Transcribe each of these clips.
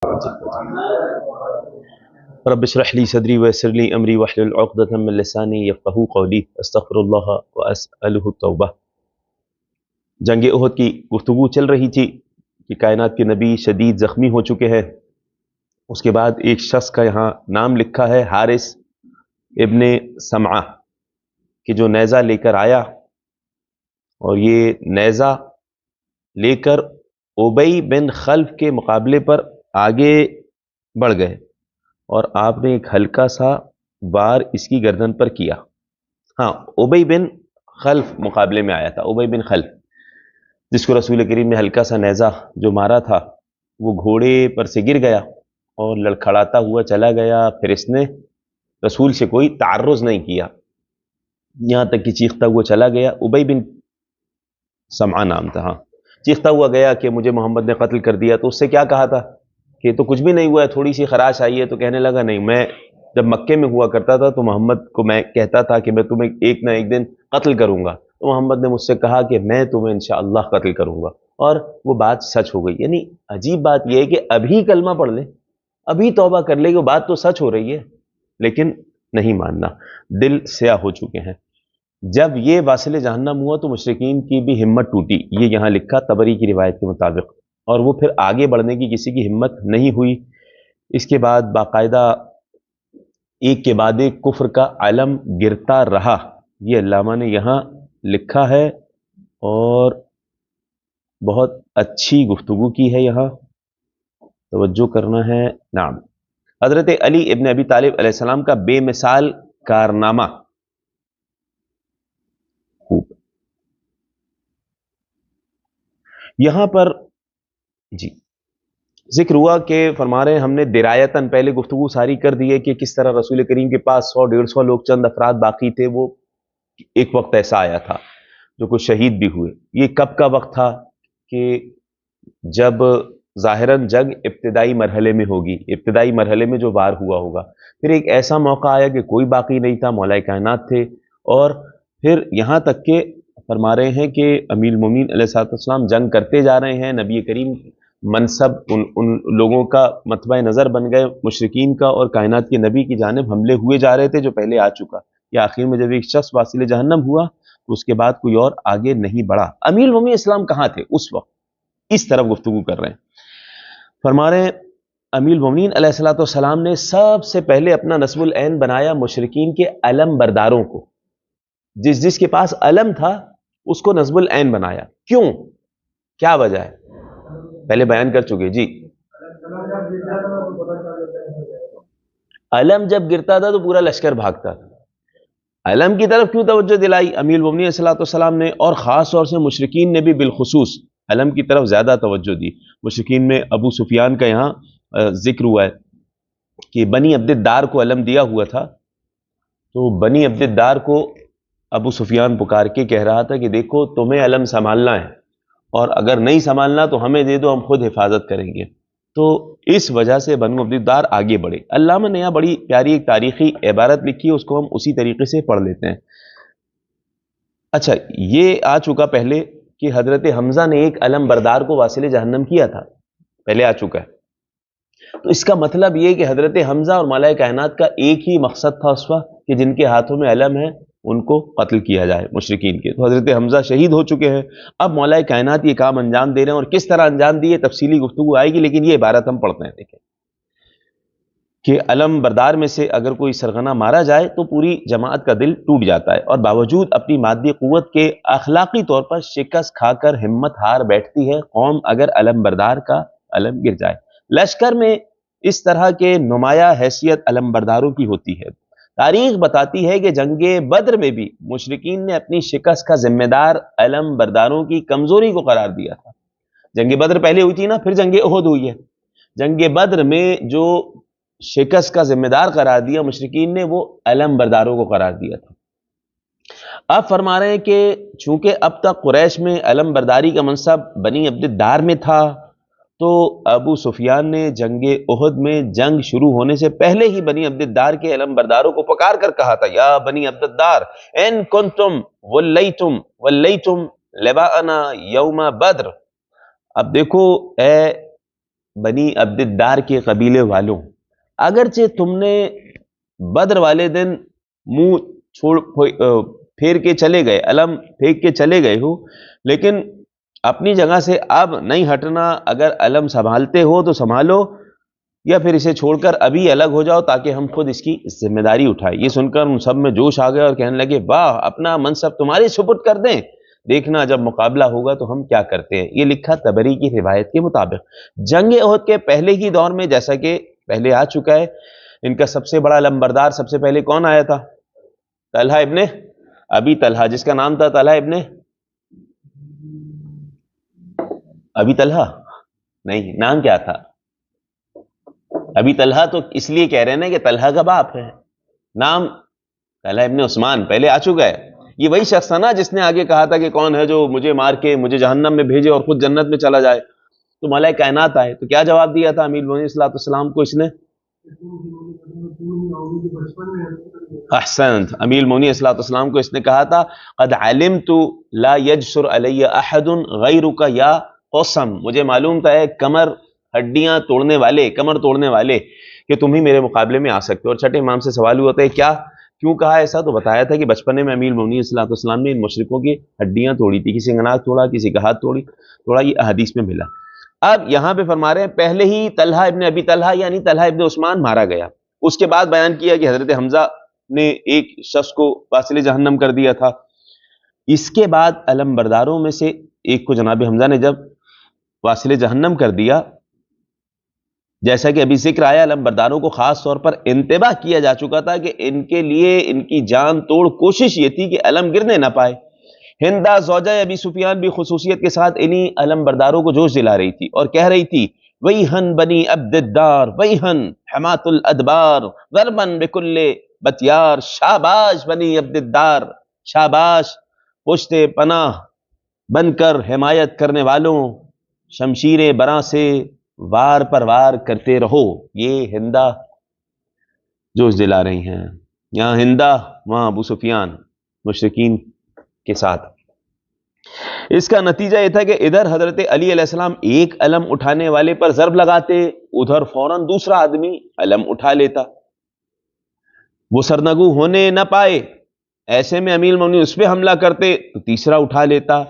رب اشرح لي صدري ويسر لي امري واحلل عقدة من لساني يفقهوا قولي استغفر الله واسأله التوبہ۔ جنگ احد کی گفتگو چل رہی تھی کہ کائنات کے نبی شدید زخمی ہو چکے ہیں۔ اس کے بعد ایک شخص کا یہاں نام لکھا ہے، حارث ابن سمعہ، کہ جو نیزہ لے کر آیا اور یہ نیزہ لے کر ابی بن خلف کے مقابلے پر آگے بڑھ گئے اور آپ نے ایک ہلکا سا وار اس کی گردن پر کیا۔ ہاں، ابی بن خلف مقابلے میں آیا تھا، ابی بن خلف، جس کو رسول کریم نے ہلکا سا نیزہ جو مارا تھا وہ گھوڑے پر سے گر گیا اور لڑکھڑاتا ہوا چلا گیا۔ پھر اس نے رسول سے کوئی تعرض نہیں کیا، یہاں تک کہ چیختا ہوا چلا گیا۔ ابی بن سمعہ نام تھا، ہاں، چیختا ہوا گیا کہ مجھے محمد نے قتل کر دیا۔ تو اس سے کیا کہا تھا کہ تو کچھ بھی نہیں ہوا ہے، تھوڑی سی خراش آئی ہے۔ تو کہنے لگا نہیں، میں جب مکے میں ہوا کرتا تھا تو محمد کو میں کہتا تھا کہ میں تمہیں ایک نہ ایک دن قتل کروں گا، تو محمد نے مجھ سے کہا کہ میں تمہیں انشاءاللہ قتل کروں گا، اور وہ بات سچ ہو گئی۔ یعنی عجیب بات یہ ہے کہ ابھی کلمہ پڑھ لے، ابھی توبہ کر لے، وہ بات تو سچ ہو رہی ہے لیکن نہیں ماننا، دل سیاہ ہو چکے ہیں۔ جب یہ واصل جہنم ہوا تو مشرکین کی بھی ہمت ٹوٹی، یہ یہاں لکھا طبری کی روایت کے مطابق، اور وہ پھر آگے بڑھنے کی کسی کی ہمت نہیں ہوئی۔ اس کے بعد باقاعدہ ایک کے بعد ایک کفر کا علم گرتا رہا، یہ علامہ نے یہاں لکھا ہے، اور بہت اچھی گفتگو کی ہے، یہاں توجہ کرنا ہے۔ نعم، حضرت علی ابن ابی طالب علیہ السلام کا بے مثال کارنامہ، یہاں پر جی ذکر ہوا کہ فرما رہے ہیں ہم نے درایتاً پہلے گفتگو ساری کر دی ہے کہ کس طرح رسول کریم کے پاس 100-150 لوگ، چند افراد باقی تھے، وہ ایک وقت ایسا آیا تھا جو کچھ شہید بھی ہوئے۔ یہ کب کا وقت تھا کہ جب ظاہراً جنگ ابتدائی مرحلے میں ہوگی، ابتدائی مرحلے میں جو وار ہوا ہوگا، پھر ایک ایسا موقع آیا کہ کوئی باقی نہیں تھا، مولا کائنات تھے، اور پھر یہاں تک کہ فرما رہے ہیں کہ امیر المومنین علیہ السلام جنگ کرتے جا رہے ہیں، نبی کریم منصب ان لوگوں کا متبع نظر بن گئے، مشرکین کا، اور کائنات کے نبی کی جانب حملے ہوئے جا رہے تھے جو پہلے آ چکا، یا آخر میں جب ایک شخص واصل جہنم ہوا تو اس کے بعد کوئی اور آگے نہیں بڑھا۔ امیر المومنین اسلام کہاں تھے اس وقت، اس طرف گفتگو کر رہے ہیں۔ فرما رہے ہیں امیر المومنین علیہ السلام نے سب سے پہلے اپنا نصب العین بنایا مشرکین کے علم برداروں کو، جس کے پاس علم تھا اس کو نصب العین بنایا۔ کیوں، کیا وجہ ہے، پہلے بیان کر چکے جی۔ علم جب گرتا تھا تو پورا لشکر بھاگتا تھا، علم کی طرف کیوں توجہ دلائی امیر المومنین علیہ السلام نے، اور خاص طور سے مشرکین نے بھی بالخصوص علم کی طرف زیادہ توجہ دی۔ مشرکین میں ابو سفیان کا یہاں ذکر ہوا ہے کہ بنی عبد الدار کو علم دیا ہوا تھا، تو بنی عبد الدار کو ابو سفیان پکار کے کہہ رہا تھا کہ دیکھو تمہیں علم سنبھالنا ہے، اور اگر نہیں سنبھالنا تو ہمیں دے دو، ہم خود حفاظت کریں گے۔ تو اس وجہ سے بنو عبد الدار آگے بڑھے۔ علامہ نے یہاں بڑی پیاری ایک تاریخی عبارت لکھی ہے، اس کو ہم اسی طریقے سے پڑھ لیتے ہیں۔ اچھا، یہ آ چکا پہلے کہ حضرت حمزہ نے ایک علم بردار کو واصل جہنم کیا تھا، پہلے آ چکا ہے۔ تو اس کا مطلب یہ کہ حضرت حمزہ اور مولا کائنات کا ایک ہی مقصد تھا اس وقت کہ جن کے ہاتھوں میں علم ہے ان کو قتل کیا جائے مشرکین کے۔ تو حضرت حمزہ شہید ہو چکے ہیں، اب مولا کائنات یہ کام انجام دے رہے ہیں، اور کس طرح انجام دیے تفصیلی گفتگو آئے گی، لیکن یہ عبارت ہم پڑھتے ہیں۔ دیکھیں کہ علم بردار میں سے اگر کوئی سرغنہ مارا جائے تو پوری جماعت کا دل ٹوٹ جاتا ہے، اور باوجود اپنی مادی قوت کے اخلاقی طور پر شکست کھا کر ہمت ہار بیٹھتی ہے قوم اگر علم بردار کا علم گر جائے۔ لشکر میں اس طرح کے نمایاں حیثیت علم برداروں کی ہوتی ہے۔ تاریخ بتاتی ہے کہ جنگ بدر میں بھی مشرکین نے اپنی شکست کا ذمہ دار علم برداروں کی کمزوری کو قرار دیا تھا۔ جنگ بدر پہلے ہوئی تھی نا، پھر جنگ احد ہوئی ہے۔ جنگ بدر میں جو شکست کا ذمہ دار قرار دیا مشرکین نے، وہ علم برداروں کو قرار دیا تھا۔ اب فرما رہے ہیں کہ چونکہ اب تک قریش میں علم برداری کا منصب بنی عبد الدار میں تھا، تو ابو سفیان نے جنگ احد میں جنگ شروع ہونے سے پہلے ہی بنی عبد الدار کے علم برداروں کو پکار کر کہا تھا، یا بنی عبد الدار ان کنتم ولیتم لباءنا یوم بدر۔ اب دیکھو اے بنی عبد الدار کے قبیلے والوں، اگرچہ تم نے بدر والے دن منہ پھیر کے چلے گئے، علم پھینک کے چلے گئے ہو، لیکن اپنی جگہ سے اب نہیں ہٹنا۔ اگر علم سنبھالتے ہو تو سنبھالو، یا پھر اسے چھوڑ کر ابھی الگ ہو جاؤ تاکہ ہم خود اس کی ذمہ داری اٹھائیں۔ یہ سن کر ان سب میں جوش آ گیا اور کہنے لگے واہ، اپنا منصب تمہارے سپرد کر دیں، دیکھنا جب مقابلہ ہوگا تو ہم کیا کرتے ہیں۔ یہ لکھا طبری کی روایت کے مطابق۔ جنگ احد کے پہلے ہی دور میں، جیسا کہ پہلے آ چکا ہے، ان کا سب سے بڑا علمبردار سب سے پہلے کون آیا تھا؟ طلحہ ابن ابی طلحہ، جس کا نام تھا طلحہ ابن ابی طلحہ، نہیں، نام کیا تھا؟ ابی طلحہ تو اس لیے کہہ رہے ہیں کہ طلحہ کا باپ ہے، نام طلحہ ابن عثمان پہلے آ چکا ہے۔ یہ وہی شخص تھا نا جس نے آگے کہا تھا کہ کون ہے جو مجھے مار کے مجھے جہنم میں بھیجے اور خود جنت میں چلا جائے، تو ملائے کائنات آئے۔ تو کیا جواب دیا تھا امیر المومنین صلی اللہ علیہ وسلم کو اس نے؟ احسنت، امیر المومنین صلی اللہ علیہ وسلم کو اس نے کہا تھا قد علمت لا یجسر علی احد غیرک یا قسم، مجھے معلوم تھا کمر ہڈیاں توڑنے والے، کمر توڑنے والے، کہ تم ہی میرے مقابلے میں آ سکتے ہو۔ اور چھٹے امام سے سوال ہوا تھا کیا کیوں کہا ایسا؟ تو بتایا تھا کہ بچپنے میں امیر المومنین صلی اللہ علیہ وسلم نے ان مشرکوں کی ہڈیاں توڑی تھی، کسی کا ناک توڑا، کسی کا ہاتھ توڑا، یہ احادیث میں ملا۔ اب یہاں پہ فرما رہے ہیں پہلے ہی طلحہ ابن ابی طلحہ یعنی طلحہ ابن عثمان مارا گیا۔ اس کے بعد بیان کیا کہ حضرت حمزہ نے ایک شخص کو واصل جہنم کر دیا تھا۔ اس کے بعد علم برداروں میں سے ایک کو جناب حمزہ نے جب واصل جہنم کر دیا، جیسا کہ ابھی ذکر آیا، علم برداروں کو خاص طور پر انتباہ کیا جا چکا تھا کہ ان کے لیے ان کی جان توڑ کوشش یہ تھی کہ علم گرنے نہ پائے۔ ہندا زوجہ ابی سفیان بھی خصوصیت کے ساتھ انہی علم برداروں کو جوش دلا رہی تھی اور کہہ رہی تھی ویہن بنی عبد الدار ویہن حمات الادبار ضربن بکل بتیار، شاباش بنی عبد الدار، شاباش پشت پناہ بن کر حمایت کرنے والوں، شمشیر براں سے وار پر وار کرتے رہو۔ یہ ہندا جوش دلا رہی ہیں، یہاں ہندا وہاں ابو سفیان مشرکین کے ساتھ۔ اس کا نتیجہ یہ تھا کہ ادھر حضرت علی علیہ السلام ایک علم اٹھانے والے پر ضرب لگاتے، ادھر فوراً دوسرا آدمی علم اٹھا لیتا، وہ سرنگو ہونے نہ پائے، ایسے میں امیر المومنین اس پہ حملہ کرتے تو تیسرا اٹھا لیتا،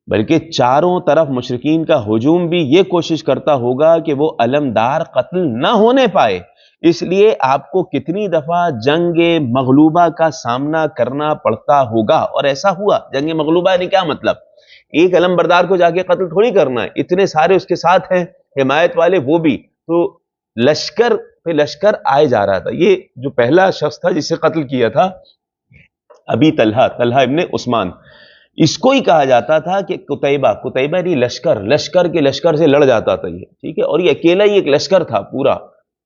بلکہ چاروں طرف مشرکین کا ہجوم بھی یہ کوشش کرتا ہوگا کہ وہ علمدار قتل نہ ہونے پائے۔ اس لیے آپ کو کتنی دفعہ جنگ مغلوبہ کا سامنا کرنا پڑتا ہوگا، اور ایسا ہوا۔ جنگ مغلوبہ یعنی کیا مطلب؟ ایک علم بردار کو جا کے قتل تھوڑی کرنا ہے، اتنے سارے اس کے ساتھ ہیں حمایت والے، وہ بھی، تو لشکر پہ لشکر آئے جا رہا تھا۔ یہ جو پہلا شخص تھا جسے قتل کیا تھا ابی طلحہ، طلحہ ابن عثمان، اس کو ہی کہا جاتا تھا کہ قتیبہ یعنی لشکر کے لشکر سے لڑ جاتا تھا یہ، ٹھیک ہے، اور یہ اکیلا ہی ایک لشکر تھا پورا،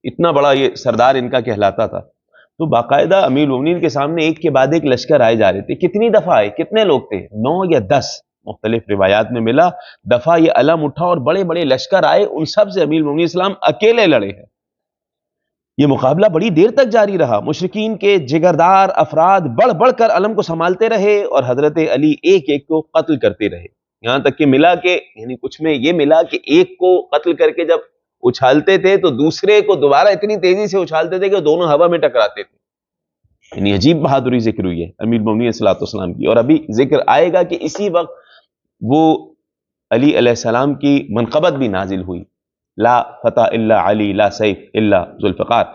اتنا بڑا یہ سردار ان کا کہلاتا تھا۔ تو باقاعدہ امیر المومنین کے سامنے ایک کے بعد ایک لشکر آئے جا رہے تھے۔ کتنی دفعہ آئے، کتنے لوگ تھے؟ 9 یا 10 مختلف روایات میں ملا دفعہ یہ علم اٹھا اور بڑے بڑے لشکر آئے، ان سب سے امیر المومنین اسلام اکیلے لڑے ہیں۔ یہ مقابلہ بڑی دیر تک جاری رہا، مشرکین کے جگردار افراد بڑھ بڑھ کر علم کو سنبھالتے رہے اور حضرت علی ایک ایک کو قتل کرتے رہے، یہاں تک کہ ملا کہ یعنی کچھ میں یہ ملا کہ ایک کو قتل کر کے جب اچھالتے تھے تو دوسرے کو دوبارہ اتنی تیزی سے اچھالتے تھے کہ دونوں ہوا میں ٹکراتے تھے۔ یعنی عجیب بہادری ذکر ہوئی ہے امیر المومنین صلی اللہ علیہ وسلم کی، اور ابھی ذکر آئے گا کہ اسی وقت وہ علی علیہ السلام کی منقبت بھی نازل ہوئی، لا فتح الا علی لا سیف الا ذوالفقار۔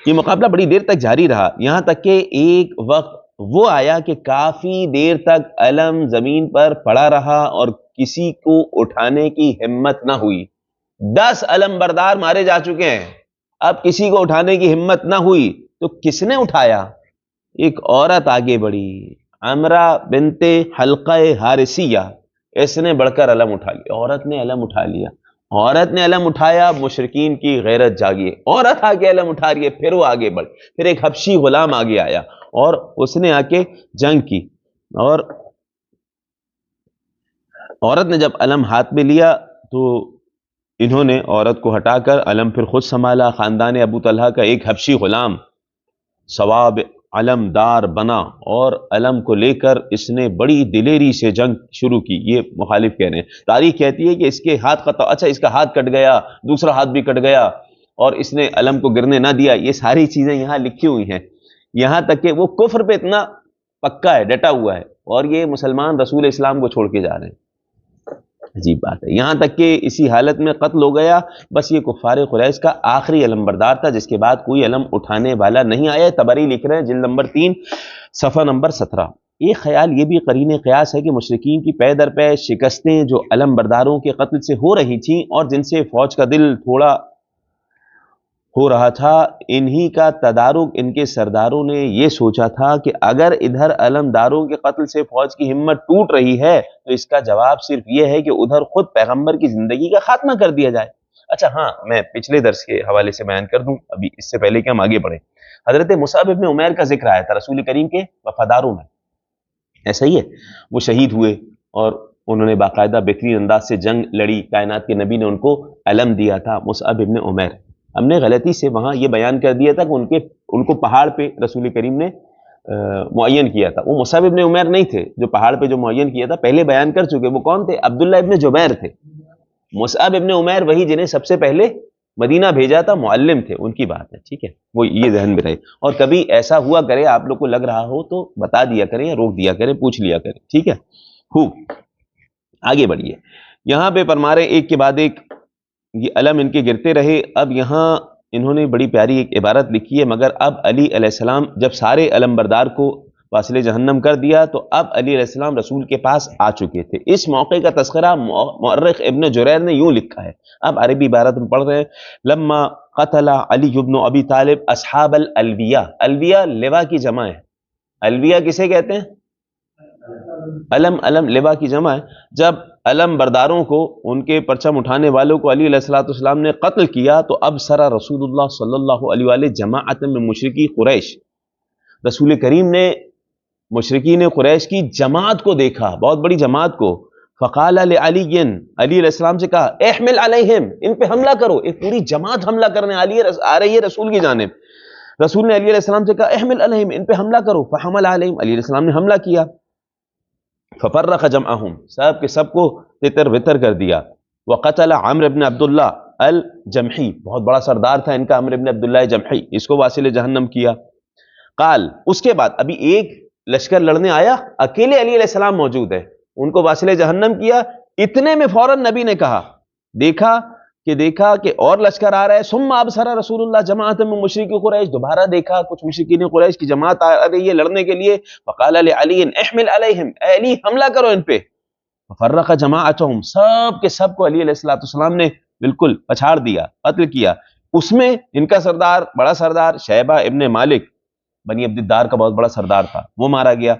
یہ مقابلہ بڑی دیر تک جاری رہا، یہاں تک کہ ایک وقت وہ آیا کہ کافی دیر تک علم زمین پر پڑا رہا اور کسی کو اٹھانے کی ہمت نہ ہوئی۔ 10 علم بردار مارے جا چکے ہیں، اب کسی کو اٹھانے کی ہمت نہ ہوئی تو کس نے اٹھایا؟ ایک عورت آگے بڑھی، عمرہ بنت حلقہ حارثیہ، اس نے بڑھ کر علم اٹھا لیا، عورت نے علم اٹھا لیا، عورت نے علم اٹھایا، مشرکین کی غیرت جاگی، عورت آ کے علم اٹھا رہی ہے، پھر وہ آگے بڑھ، پھر ایک حبشی غلام آگے آیا اور اس نے آ کے جنگ کی، اور عورت نے جب علم ہاتھ میں لیا تو انہوں نے عورت کو ہٹا کر علم پھر خود سنبھالا۔ خاندان ابو طلحہ کا ایک حبشی غلام ثواب علمدار بنا اور علم کو لے کر اس نے بڑی دلیری سے جنگ شروع کی. یہ مخالف کہہ رہے ہیں. تاریخ کہتی ہے کہ اس کے ہاتھ قطع، اچھا اس کا ہاتھ کٹ گیا، دوسرا ہاتھ بھی کٹ گیا اور اس نے علم کو گرنے نہ دیا. یہ ساری چیزیں یہاں لکھی ہوئی ہیں، یہاں تک کہ وہ کفر پہ اتنا پکا ہے، ڈٹا ہوا ہے، اور یہ مسلمان رسول اسلام کو چھوڑ کے جا رہے ہیں. عجیب بات ہے. یہاں تک کہ اسی حالت میں قتل ہو گیا. بس یہ کفار قریش کا آخری علم بردار تھا جس کے بعد کوئی علم اٹھانے والا نہیں آیا. تبری لکھ رہے ہیں جلد نمبر 3 صفحہ نمبر 17. ایک خیال یہ بھی قرین قیاس ہے کہ مشرکین کی پے در پے شکستیں جو علم برداروں کے قتل سے ہو رہی تھیں اور جن سے فوج کا دل تھوڑا ہو رہا تھا، انہی کا تدارک ان کے سرداروں نے یہ سوچا تھا کہ اگر ادھر علمداروں کے قتل سے فوج کی ہمت ٹوٹ رہی ہے تو اس کا جواب صرف یہ ہے کہ ادھر خود پیغمبر کی زندگی کا خاتمہ کر دیا جائے. اچھا ہاں، میں پچھلے درس کے حوالے سے بیان کر دوں ابھی اس سے پہلے کہ ہم آگے بڑھیں. حضرت مصعب ابن عمیر کا ذکر آیا تھا رسول کریم کے وفاداروں میں. ایسا ہی ہے، وہ شہید ہوئے اور انہوں نے باقاعدہ بہترین انداز سے جنگ لڑی. کائنات کے نبی نے ان کو علم دیا تھا، مصعب ابن عمیر. ہم نے غلطی سے وہاں یہ بیان کر دیا تھا کہ ان کو پہاڑ پہ رسول کریم نے معین کیا تھا. وہ مصعب ابن عمیر نہیں تھے جو پہاڑ پہ جو معین کیا تھا، پہلے بیان کر چکے. وہ کون تھے؟ عبداللہ ابن جبیر تھے. مصعب ابن عمیر وہی جنہیں سب سے پہلے مدینہ بھیجا تھا، معلم تھے، ان کی بات ہے. ٹھیک ہے، وہ یہ ذہن میں رہے. اور کبھی ایسا ہوا کرے آپ لوگ کو لگ رہا ہو تو بتا دیا کریں یا روک دیا کریں، پوچھ لیا کریں. ٹھیک ہے، خوب آگے بڑھیے. یہاں پہ فرمارے ایک کے بعد ایک یہ علم ان کے گرتے رہے. اب یہاں انہوں نے بڑی پیاری ایک عبارت لکھی ہے، مگر اب علی علیہ السلام جب سارے علم بردار کو واصل جہنم کر دیا تو اب علی علیہ السلام رسول کے پاس آ چکے تھے. اس موقع کا تذکرہ مؤرخ ابن جریر نے یوں لکھا ہے. اب عربی عبارت میں پڑھ رہے ہیں. لما قتل علی بن ابی طالب اصحاب الالویہ. الویہ لوا کی جمع ہے. الویہ کسے کہتے ہیں؟ علم لوا کی جمع ہے. جب علم برداروں کو، ان کے پرچم اٹھانے والوں کو علی علیہ السلام نے قتل کیا تو اب سرا رسول اللہ صلی اللہ علیہ وآلہ جماعت من مشرکی قریش. رسول کریم نے مشرکین قریش کی جماعت کو دیکھا، بہت بڑی جماعت کو. فقال علی علیہ السلام سے کہا احمل علیہم، ان پہ حملہ کرو. ایک پوری جماعت حملہ کرنے آ رہی ہے رسول کی جانب. رسول نے علی علیہ السلام سے کہا احمل علیہم، ان پہ حملہ کرو. فحمل علیہم، علی علیہ السلام نے حملہ کیا. ففرق جمعهم، سب کے سب کو تتر وتر کر دیا. وقتل عمرو بن عبداللہ الجمحی، بہت بڑا سردار تھا ان کا عمرو بن عبداللہ جمحی، اس کو واصل جہنم کیا. قال، اس کے بعد ابھی ایک لشکر لڑنے آیا، اکیلے علی علیہ السلام موجود ہے، ان کو واصل جہنم کیا. اتنے میں فوراً نبی نے کہا، دیکھا کہ اور لشکر آ رہا ہے. ثم ابصر رسول اللہ جماعت من مشرکی قریش، دوبارہ دیکھا کچھ مشرکین قریش کی جماعت آ رہی ہے لڑنے کے لیے. فقال لعلی احمل علیہم، اے علی حملہ کرو ان پہ. ففرق جماعتهم، سب کے سب کو علی علیہ السلام نے بالکل پچھاڑ دیا، قتل کیا. اس میں ان کا سردار، بڑا سردار شیبہ ابن مالک بنی عبد الدار کا بہت بڑا سردار تھا، وہ مارا گیا.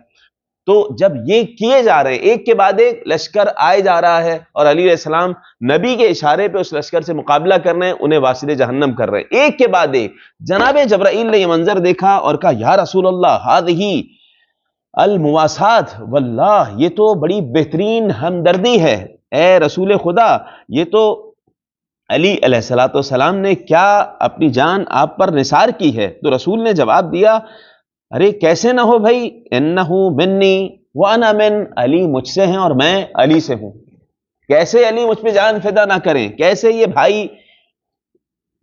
تو جب یہ کیے جا رہے، ایک کے بعد ایک لشکر آئے جا رہا ہے اور علی علیہ السلام نبی کے اشارے پہ اس لشکر سے مقابلہ کر رہے ہیں، انہیں واصل جہنم کر رہے ہیں، ایک کے بعد ایک. جناب جبرائیل نے یہ منظر دیکھا اور کہا یا رسول اللہ ہذہ المواسات، واللہ یہ تو بڑی بہترین ہمدردی ہے اے رسول خدا، یہ تو علی علیہ السلام نے کیا اپنی جان آپ پر نثار کی ہے. تو رسول نے جواب دیا ارے کیسے نہ ہو بھائی، انہو منی وانا من، علی مجھ سے ہیں اور میں علی سے ہوں. کیسے علی مجھ پہ جان فدا نہ کریں، کیسے یہ بھائی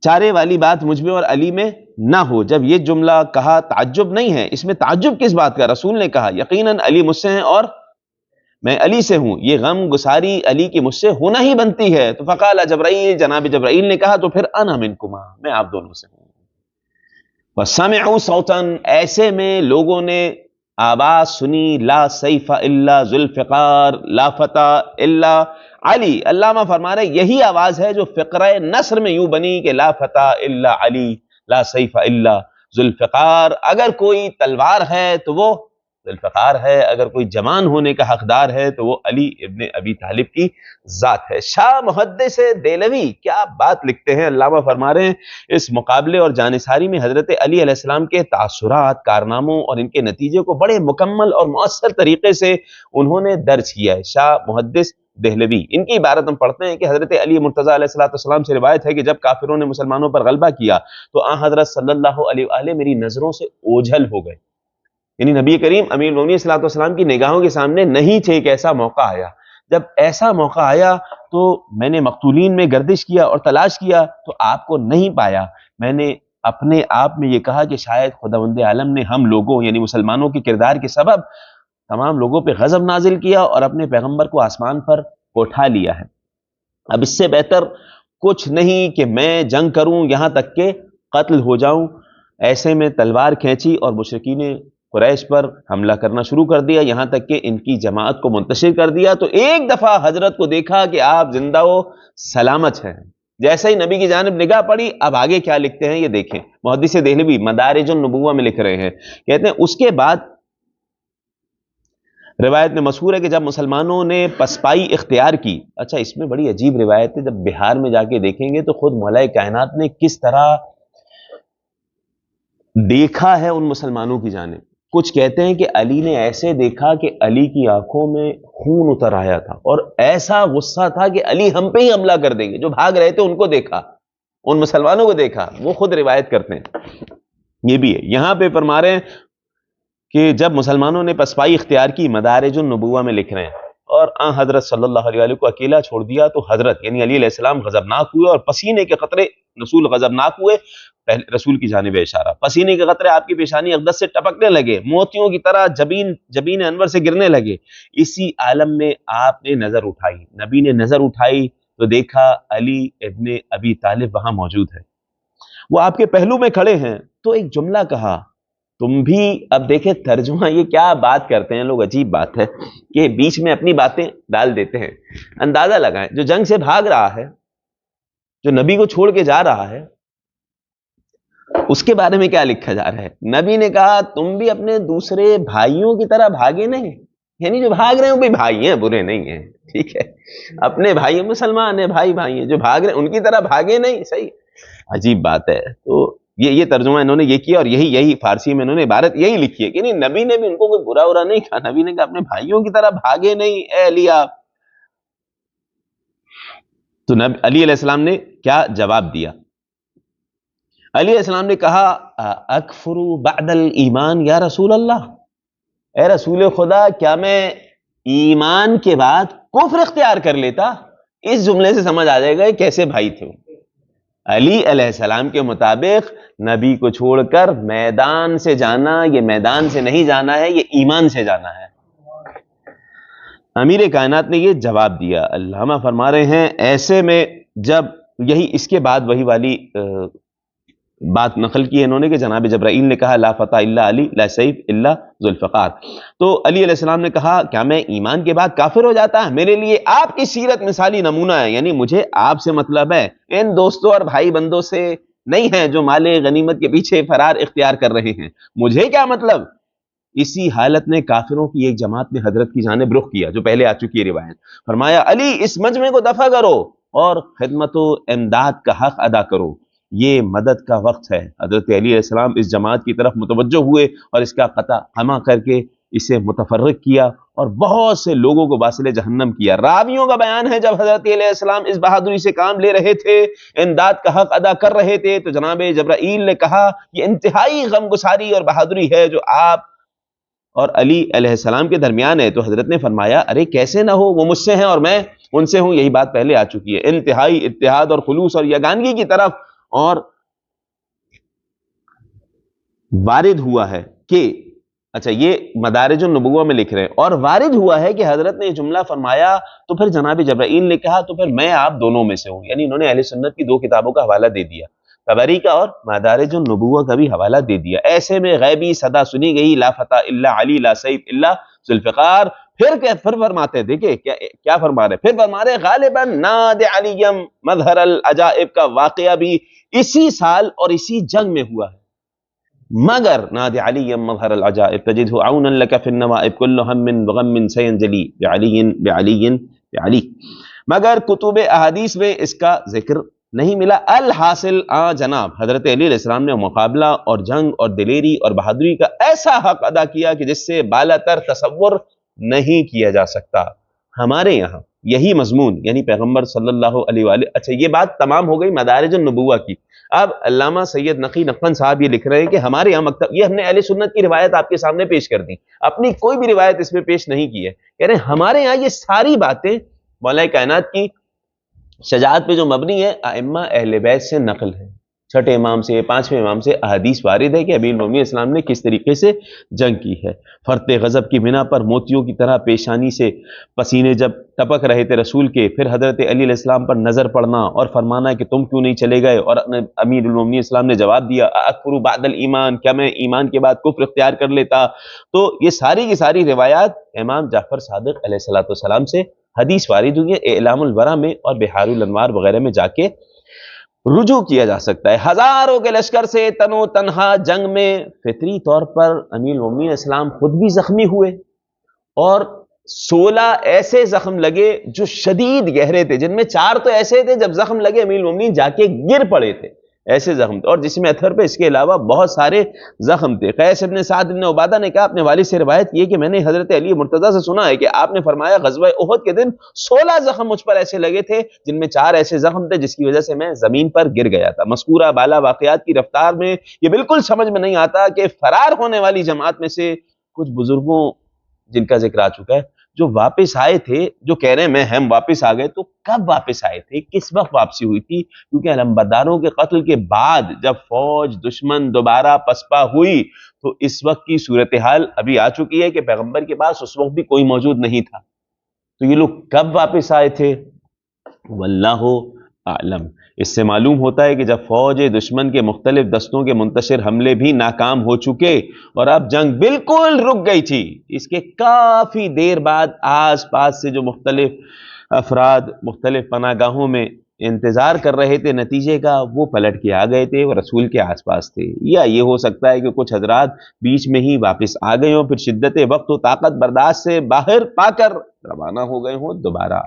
چارے والی بات مجھ میں اور علی میں نہ ہو. جب یہ جملہ کہا تعجب نہیں ہے، اس میں تعجب کس بات کا؟ رسول نے کہا یقیناً علی مجھ سے ہیں اور میں علی سے ہوں، یہ غم گساری علی کی مجھ سے ہونا ہی بنتی ہے. تو فقال جبرائیل، جناب جبرائیل نے کہا تو پھر انا منکما، میں آپ دونوں سے ہوں. وسمعوا صوتا، ایسے میں لوگوں نے آواز سنی، لا سیف الا ذوالفقار لا فتح الا علی. علامہ فرما رہے یہی آواز ہے جو فقرہ نصر میں یوں بنی کہ لا فتح الا علی لا سیف الا ذوالفقار. اگر کوئی تلوار ہے تو وہ ذوالفقار ہے، اگر کوئی جوان ہونے کا حقدار ہے تو وہ علی ابن ابی طالب کی ذات ہے. شاہ محدث دہلوی کیا بات لکھتے ہیں. علامہ فرما رہے ہیں اس مقابلے اور جانثاری میں حضرت علی علیہ السلام کے تاثرات، کارناموں اور ان کے نتیجے کو بڑے مکمل اور مؤثر طریقے سے انہوں نے درج کیا ہے. شاہ محدث دہلوی، ان کی عبارت ہم پڑھتے ہیں کہ حضرت علی مرتضیٰ علیہ السلام سے روایت ہے کہ جب کافروں نے مسلمانوں پر غلبہ کیا تو آن حضرت صلی اللہ علیہ وآلہ میری نظروں سے اوجھل ہو گئے. یعنی نبی کریم امیر المومنین صلی اللہ علیہ وسلم کی نگاہوں کے سامنے نہیں تھے کہ ایسا موقع آیا. جب ایسا موقع آیا تو میں نے مقتولین میں گردش کیا اور تلاش کیا تو آپ کو نہیں پایا. میں نے اپنے آپ میں یہ کہا کہ شاید خداوند عالم نے ہم لوگوں یعنی مسلمانوں کے کردار کے سبب تمام لوگوں پہ غضب نازل کیا اور اپنے پیغمبر کو آسمان پر اٹھا لیا ہے. اب اس سے بہتر کچھ نہیں کہ میں جنگ کروں یہاں تک کہ قتل ہو جاؤں. ایسے میں تلوار کھینچی اور مشرکین قریش پر حملہ کرنا شروع کر دیا، یہاں تک کہ ان کی جماعت کو منتشر کر دیا. تو ایک دفعہ حضرت کو دیکھا کہ آپ زندہ و سلامت ہیں. جیسے ہی نبی کی جانب نگاہ پڑی، اب آگے کیا لکھتے ہیں یہ دیکھیں. محدث دہلوی مدارج النبوہ میں لکھ رہے ہیں، کہتے ہیں اس کے بعد روایت میں مشہور ہے کہ جب مسلمانوں نے پسپائی اختیار کی. اچھا اس میں بڑی عجیب روایت ہے، جب بہار میں جا کے دیکھیں گے تو خود مولا کائنات نے کس طرح دیکھا ہے ان مسلمانوں کی جانب. کچھ کہتے ہیں کہ علی نے ایسے دیکھا کہ علی کی آنکھوں میں خون اتر آیا تھا اور ایسا غصہ تھا کہ علی ہم پہ ہی حملہ کر دیں گے. جو بھاگ رہے تھے ان کو دیکھا، ان مسلمانوں کو دیکھا، وہ خود روایت کرتے ہیں. یہ بھی ہے یہاں پہ فرما رہے ہیں کہ جب مسلمانوں نے پسپائی اختیار کی، مدارج النبوہ میں لکھ رہے ہیں، اور حضرت صلی اللہ علیہ وآلہ کو اکیلا چھوڑ دیا تو حضرت یعنی علی علیہ السلام غضبناک ہوئے اور پسینے کے قطرے رسول غضبناک ہوئے. پہلے رسول کی جانب اشارہ، پسینے کے قطرے آپ کی پیشانی اقدس سے ٹپکنے لگے، موتیوں کی طرح جبین انور سے گرنے لگے. اسی عالم میں آپ نے نظر اٹھائی، نبی نے نظر اٹھائی تو دیکھا علی ابن ابی طالب وہاں موجود ہے، وہ آپ کے پہلو میں کھڑے ہیں. تو ایک جملہ کہا، تم بھی. اب دیکھیں ترجمہ یہ کیا بات کرتے ہیں لوگ، عجیب بات ہے کہ بیچ میں اپنی باتیں ڈال دیتے ہیں. اندازہ لگائیں، جو جنگ سے بھاگ رہا ہے، جو نبی کو چھوڑ کے جا رہا ہے، اس کے بارے میں کیا لکھا جا رہا ہے. نبی نے کہا تم بھی اپنے دوسرے بھائیوں کی طرح بھاگے نہیں. یعنی جو بھاگ رہے ہیں وہ بھی بھائی ہیں، برے نہیں ہیں، ٹھیک ہے، اپنے بھائی مسلمان ہیں، بھائی ہیں، جو بھاگ رہے ہیں ان کی طرح بھاگے نہیں. صحیح، عجیب بات ہے. تو یہ ترجمہ انہوں نے یہ کیا اور یہی فارسی میں انہوں نے عبارت یہی لکھی ہے کہ نہیں، نبی نے بھی ان کو کوئی برا نہیں کہا. نبی نے کہا اپنے بھائیوں کی طرح بھاگے نہیں اے علی آپ. تو علی علیہ السلام نے کیا جواب دیا؟ علی علیہ السلام نے کہا اکفر بعد الایمان یا رسول اللہ، اے رسول خدا کیا میں ایمان کے بعد کفر اختیار کر لیتا؟ اس جملے سے سمجھ آ جائے گا کیسے بھائی تھے. علی علیہ السلام کے مطابق نبی کو چھوڑ کر میدان سے جانا، یہ میدان سے نہیں جانا ہے، یہ ایمان سے جانا ہے. امیر کائنات نے یہ جواب دیا. علامہ فرما رہے ہیں ایسے میں جب یہی اس کے بعد وہی والی بات نقل کی ہے انہوں نے کہ جناب جبرائیل نے کہا لا فتح الا علی لا سیف الا ذوالفقار. تو علی علیہ السلام نے کہا کیا میں ایمان کے بعد کافر ہو جاتا؟ میرے لیے آپ کی سیرت مثالی نمونہ ہے، یعنی مجھے آپ سے مطلب ہے، ان دوستوں اور بھائی بندوں سے نہیں ہے جو مال غنیمت کے پیچھے فرار اختیار کر رہے ہیں. مجھے کیا مطلب؟ اسی حالت میں کافروں کی ایک جماعت نے حضرت کی جانب رخ کیا، جو پہلے آ چکی ہے روایت. فرمایا علی اس مجمع کو دفع کرو اور خدمت و امداد کا حق ادا کرو، یہ مدد کا وقت ہے. حضرت علی علیہ السلام اس جماعت کی طرف متوجہ ہوئے اور اس کا قطع ہمہ کر کے اسے متفرق کیا اور بہت سے لوگوں کو واصل جہنم کیا. راویوں کا بیان ہے جب حضرت علیہ السلام اس بہادری سے کام لے رہے تھے، امداد کا حق ادا کر رہے تھے، تو جناب جبرائیل نے کہا یہ انتہائی غمگساری اور بہادری ہے جو آپ اور علی علیہ السلام کے درمیان ہے. تو حضرت نے فرمایا ارے کیسے نہ ہو، وہ مجھ سے ہیں اور میں ان سے ہوں. یہی بات پہلے آ چکی ہے. انتہائی اتحاد اور خلوص اور یگانگی کی طرف اور وارد ہوا ہے کہ اچھا یہ مدارج النبوہ میں لکھ رہے ہیں، اور وارد ہوا ہے کہ حضرت نے یہ جملہ فرمایا تو پھر جناب جبرائیل نے کہا تو پھر میں آپ دونوں میں سے ہوں. یعنی انہوں نے اہل سنت کی 2 کتابوں کا حوالہ دے دیا، طبری کا اور مدارج النبوہ کا بھی حوالہ دے دیا. ایسے میں غیبی صدا سنی گئی لا فتح الا علی لا سیف الا ذوالفقار. پھر فرماتے ہیں، دیکھیں کیا فرما رہے، پھر فرما رہے غالباً ناد علیم مظہر العجائب کا واقعہ بھی اسی سال اور اسی جنگ میں ہوا ہے. مگر ناد علیم مظہر العجائب تجدہ عونا لک فی النوائب کل ہم وغم سینجلی بعلی. مگر کتب احادیث میں اس کا ذکر نہیں ملا. الحاصل جناب حضرت علی علیہ السلام نے مقابلہ اور جنگ اور دلیری اور بہادری کا ایسا حق ادا کیا کہ جس سے بالا تر تصور نہیں کیا جا سکتا. ہمارے یہاں یہی مضمون یعنی پیغمبر صلی اللہ علیہ وآلہ. اچھا یہ بات تمام ہو گئی مدارج النبوہ کی. اب علامہ سید نقی نقن صاحب یہ لکھ رہے ہیں کہ ہمارے یہاں مکتب، یہ ہم نے اہل سنت کی روایت آپ کے سامنے پیش کر دی، اپنی کوئی بھی روایت اس میں پیش نہیں کی ہے. کہہ رہے ہیں ہمارے یہاں یہ ساری باتیں مولا کائنات کی شجاعت پہ جو مبنی ہے، ائمہ اہل بیت سے نقل ہے، چھٹے امام سے، پانچویں امام سے احادیث وارد ہے کہ امیر المومنین اسلام نے کس طریقے سے جنگ کی ہے. فرط غضب کی بنا پر موتیوں کی طرح پیشانی سے پسینے جب ٹپک رہے تھے رسول کے، پھر حضرت علی علیہ السلام پر نظر پڑنا اور فرمانا کہ تم کیوں نہیں چلے گئے، اور امیر المومنین اسلام نے جواب دیا اکفر بعد الایمان، کیا میں ایمان کے بعد کفر اختیار کر لیتا. تو یہ ساری کی ساری روایات امام جعفر صادق علیہ السلام سے حدیث وارد ہوئی ہے. اعلام الورا میں اور بحار الانوار وغیرہ میں جا کے رجوع کیا جا سکتا ہے. ہزاروں کے لشکر سے تنو تنہا جنگ میں فطری طور پر امیر المومنین اسلام خود بھی زخمی ہوئے، اور 16 ایسے زخم لگے جو شدید گہرے تھے، جن میں 4 تو ایسے تھے جب زخم لگے امیر المومنین جا کے گر پڑے تھے، ایسے زخم تھے. اور جسم اطہر پہ اس کے علاوہ بہت سارے زخم تھے. قیس ابن سعد ابن عبادہ نے کہا اپنے والد سے روایت کی کہ میں نے حضرت علی مرتضیٰ سے سنا ہے کہ آپ نے فرمایا غزوہ احد کے دن 16 زخم مجھ پر ایسے لگے تھے جن میں 4 ایسے زخم تھے جس کی وجہ سے میں زمین پر گر گیا تھا. مذکورہ بالا واقعات کی رفتار میں یہ بالکل سمجھ میں نہیں آتا کہ فرار ہونے والی جماعت میں سے کچھ بزرگوں جن کا ذکر آ چکا ہے جو واپس آئے تھے، جو کہہ رہے ہیں ہم واپس آ گئے، تو کب واپس آئے تھے، کس وقت واپسی ہوئی تھی؟ کیونکہ علمبرداروں کے قتل کے بعد جب فوج دشمن دوبارہ پسپا ہوئی تو اس وقت کی صورتحال ابھی آ چکی ہے کہ پیغمبر کے پاس اس وقت بھی کوئی موجود نہیں تھا. تو یہ لوگ کب واپس آئے تھے؟ واللہ اعلم. اس سے معلوم ہوتا ہے کہ جب فوج دشمن کے مختلف دستوں کے منتشر حملے بھی ناکام ہو چکے اور اب جنگ بالکل رک گئی تھی، اس کے کافی دیر بعد آس پاس سے جو مختلف افراد مختلف پناہ گاہوں میں انتظار کر رہے تھے نتیجے کا، وہ پلٹ کے آ گئے تھے اور رسول کے آس پاس تھے. یا یہ ہو سکتا ہے کہ کچھ حضرات بیچ میں ہی واپس آ گئے ہوں، پھر شدت وقت و طاقت برداشت سے باہر پا کر روانہ ہو گئے ہوں دوبارہ.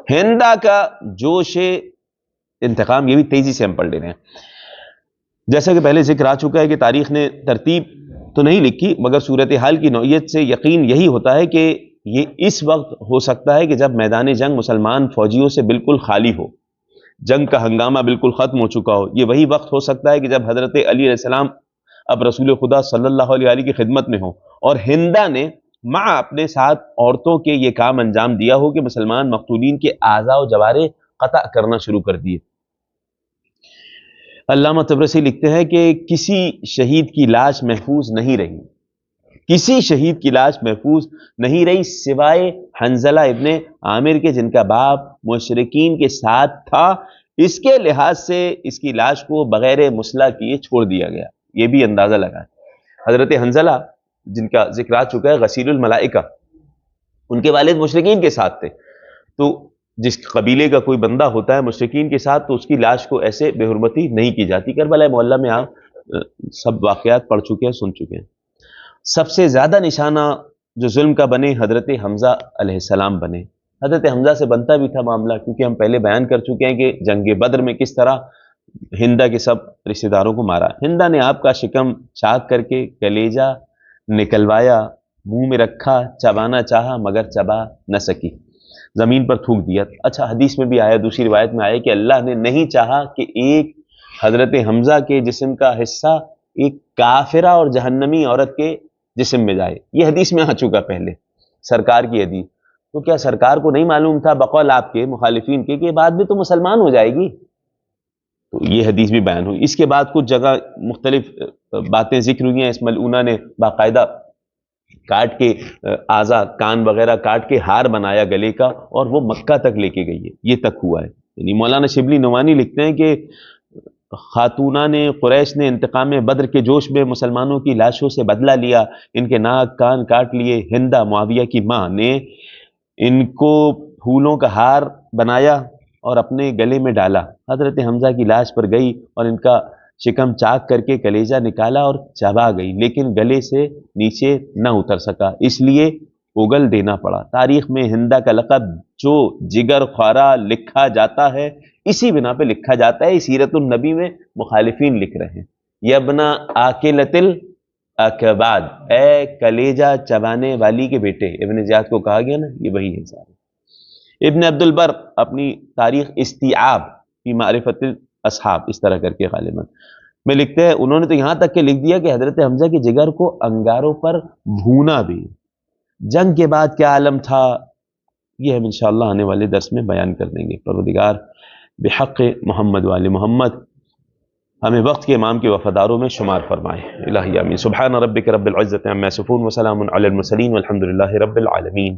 ہندا کا جوش انتقام، یہ بھی تیزی سے ہم پڑھ لے رہے ہیں. جیسا کہ پہلے ذکر آ چکا ہے کہ تاریخ نے ترتیب تو نہیں لکھی، مگر صورتحال کی نوعیت سے یقین یہی ہوتا ہے کہ یہ اس وقت ہو سکتا ہے کہ جب میدان جنگ مسلمان فوجیوں سے بالکل خالی ہو، جنگ کا ہنگامہ بالکل ختم ہو چکا ہو. یہ وہی وقت ہو سکتا ہے کہ جب حضرت علی علیہ السلام اب رسول خدا صلی اللہ علیہ وآلہ کی خدمت میں ہوں اور ہندا نے مع اپنے ساتھ عورتوں کے یہ کام انجام دیا ہو کہ مسلمان مقتولین کے اعضاء و جوارے قطع کرنا شروع کر دیے. علامہ طبرسی لکھتے ہیں کہ کسی شہید کی لاش محفوظ نہیں رہی، کسی شہید کی لاش محفوظ نہیں رہی سوائے حنظلہ ابن عامر کے، جن کا باپ مشرکین کے ساتھ تھا. اس کے لحاظ سے اس کی لاش کو بغیر مسلح کیے چھوڑ دیا گیا. یہ بھی اندازہ لگا. حضرت حنظلہ جن کا ذکر آ چکا ہے غسیل الملائکہ، ان کے والد مشرکین کے ساتھ تھے. تو جس قبیلے کا کوئی بندہ ہوتا ہے مشرکین کے ساتھ تو اس کی لاش کو ایسے بے حرمتی نہیں کی جاتی. کربلا معلیٰ میں آپ سب واقعات پڑھ چکے ہیں، سن چکے ہیں. سب سے زیادہ نشانہ جو ظلم کا بنے حضرت حمزہ علیہ السلام بنے. حضرت حمزہ سے بنتا بھی تھا معاملہ، کیونکہ ہم پہلے بیان کر چکے ہیں کہ جنگ بدر میں کس طرح ہندا کے سب رشتہ داروں کو مارا. ہندا نے آپ کا شکم چاک کر کے کلیجہ نکلوایا، منہ میں رکھا، چبانا چاہا مگر چبا نہ سکی، زمین پر تھوک دیا. اچھا حدیث میں بھی آیا، دوسری روایت میں آیا کہ اللہ نے نہیں چاہا کہ ایک حضرت حمزہ کے جسم کا حصہ ایک کافرہ اور جہنمی عورت کے جسم میں جائے. یہ حدیث میں آ چکا پہلے، سرکار کی حدیث. تو کیا سرکار کو نہیں معلوم تھا بقول آپ کے مخالفین کے کہ بعد میں تو مسلمان ہو جائے گی؟ تو یہ حدیث بھی بیان ہوئی. اس کے بعد کچھ جگہ مختلف باتیں ذکر ہوئی ہیں. اس ملعونہ نے باقاعدہ کاٹ کے اعضا کان وغیرہ کاٹ کے ہار بنایا گلے کا اور وہ مکہ تک لے کے گئی ہے. یہ تک ہوا ہے. یعنی مولانا شبلی نعمانی لکھتے ہیں کہ خاتونان قریش نے انتقام بدر کے جوش میں مسلمانوں کی لاشوں سے بدلہ لیا، ان کے ناک کان کاٹ لیے. ہندا معاویہ کی ماں نے ان کو پھولوں کا ہار بنایا اور اپنے گلے میں ڈالا. حضرت حمزہ کی لاش پر گئی اور ان کا شکم چاک کر کے کلیجہ نکالا اور چبا گئی، لیکن گلے سے نیچے نہ اتر سکا، اس لیے اگل دینا پڑا. تاریخ میں ہندا کا لقب جو جگر خوارا لکھا جاتا ہے اسی بنا پہ لکھا جاتا ہے. سیرت النبی میں مخالفین لکھ رہے ہیں یبنا آکلۃ الاکباد، اے کلیجہ چبانے والی کے بیٹے. ابن زیاد کو کہا گیا نا، یہ وہی ہے سارے. ابن عبد البر اپنی تاریخ استیعاب فی معرفت الاصحاب اس طرح کر کے غالباً میں لکھتے ہیں، انہوں نے تو یہاں تک کہ لکھ دیا کہ حضرت حمزہ کے جگر کو انگاروں پر بھونا بھی، جنگ کے بعد کیا عالم تھا، یہ ہم انشاءاللہ آنے والے درس میں بیان کر دیں گے۔ پروردگار بحق محمد وآل محمد ہمیں وقت کے امام کے وفاداروں میں شمار فرمائے، الہی آمین۔ سبحان ربک رب العزت عما یصفون وسلام علی المرسلین والحمد للہ رب العالمین۔